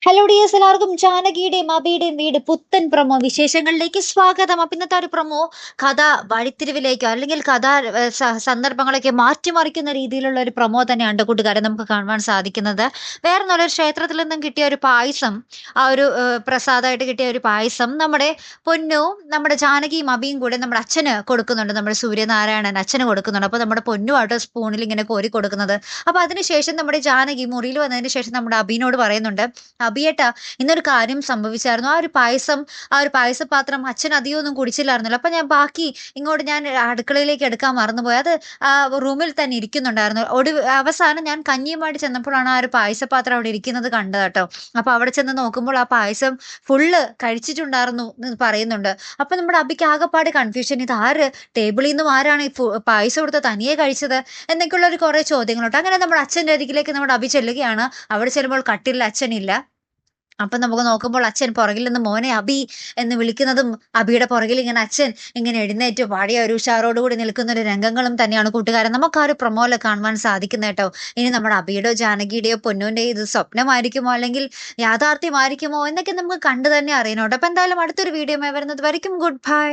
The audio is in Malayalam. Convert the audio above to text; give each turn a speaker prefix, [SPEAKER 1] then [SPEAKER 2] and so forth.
[SPEAKER 1] ഹലോ ഡിയേഴ്സ്, എല്ലാവർക്കും ജാനകിയുടെയും അബിയുടെയും വീട് പുത്തൻ പ്രൊമോ വിശേഷങ്ങളിലേക്ക് സ്വാഗതം. അപ്പം ഇന്നത്തെ ഒരു പ്രൊമോ കഥ വഴിത്തിരിവിലേക്കോ അല്ലെങ്കിൽ കഥ സന്ദർഭങ്ങളൊക്കെ മാറ്റിമറിക്കുന്ന രീതിയിലുള്ള ഒരു പ്രൊമോ തന്നെയാണ് കൂട്ടുകാരെ നമുക്ക് കാണുവാൻ സാധിക്കുന്നത്. വേറെ നല്ലൊരു ക്ഷേത്രത്തിൽ നിന്നും കിട്ടിയ ഒരു പായസം, ആ ഒരു പ്രസാദമായിട്ട് കിട്ടിയ ഒരു പായസം നമ്മുടെ പൊന്നുവും നമ്മുടെ ജാനകിയും അബിയും കൂടെ നമ്മുടെ അച്ഛന് കൊടുക്കുന്നുണ്ട്. നമ്മുടെ സൂര്യനാരായണൻ അച്ഛന് കൊടുക്കുന്നുണ്ട്. അപ്പോൾ നമ്മുടെ പൊന്നുമായിട്ട് സ്പൂണിൽ ഇങ്ങനെ കോരി കൊടുക്കുന്നത്. അപ്പോൾ അതിനുശേഷം നമ്മുടെ ജാനകി മുറിയിൽ വന്നതിന് ശേഷം നമ്മുടെ അബിനോട് പറയുന്നുണ്ട്, അബിയേട്ടാ, ഇന്നൊരു കാര്യം സംഭവിച്ചായിരുന്നു. ആ ഒരു പായസപാത്രം അച്ഛൻ അധികമൊന്നും കുടിച്ചില്ലായിരുന്നല്ലോ. അപ്പൊ ഞാൻ അടുക്കളയിലേക്ക് എടുക്കാൻ മറന്നുപോയി. അത് റൂമിൽ തന്നെ ഇരിക്കുന്നുണ്ടായിരുന്നു. അവസാനം ഞാൻ കഞ്ഞിയുമായിട്ട് ചെന്നപ്പോഴാണ് ആ ഒരു പായസപാത്രം അവിടെ ഇരിക്കുന്നത് കണ്ടത് കേട്ടോ. അപ്പൊ അവിടെ ചെന്ന് നോക്കുമ്പോൾ ആ പായസം ഫുള്ള് കഴിച്ചിട്ടുണ്ടായിരുന്നു എന്ന് പറയുന്നുണ്ട്. അപ്പൊ നമ്മുടെ അബിക്ക് ആകെപ്പാട് കൺഫ്യൂഷൻ, ഇത് ആര്, ടേബിളിൽ നിന്നും ആരാണ് ഈ പായസം എടുത്ത് തനിയെ കഴിച്ചത് എന്നൊക്കെയുള്ള ഒരു കുറെ ചോദ്യങ്ങളുണ്ട്. അങ്ങനെ നമ്മുടെ അച്ഛൻ്റെ അരികിലേക്ക് നമ്മുടെ അബി ചെല്ലുകയാണ്. അവിടെ ചെല്ലുമ്പോൾ കട്ടിലിൽ അച്ഛനില്ല. അപ്പൊ നമുക്ക് നോക്കുമ്പോൾ അച്ഛൻ പുറകിൽ നിന്ന് മോനെ അബി എന്ന് വിളിക്കുന്നതും, അബിയുടെ പുറകിൽ ഇങ്ങനെ അച്ഛൻ ഇങ്ങനെ എഴുന്നേറ്റ് പാടിയ ഒരു ഉഷാറോടുകൂടി നിൽക്കുന്ന ഒരു രംഗങ്ങളും തന്നെയാണ് കൂട്ടുകാരൻ നമുക്ക് ആ ഒരു പ്രൊമോയിൽ കാണുവാൻ സാധിക്കുന്നത് കേട്ടോ. ഇനി നമ്മുടെ അബിയുടെയോ ജാനകിയുടെയോ പൊന്നൂന്റെയോ ഇത് സ്വപ്നമായിരിക്കുമോ അല്ലെങ്കിൽ യാഥാർത്ഥ്യമായിരിക്കുമോ എന്നൊക്കെ നമുക്ക് കണ്ടു തന്നെ അറിയണം കേട്ടോ. അപ്പൊ എന്തായാലും അടുത്തൊരു വീഡിയോ വരുന്നത് വരയ്ക്കും ഗുഡ് ബൈ.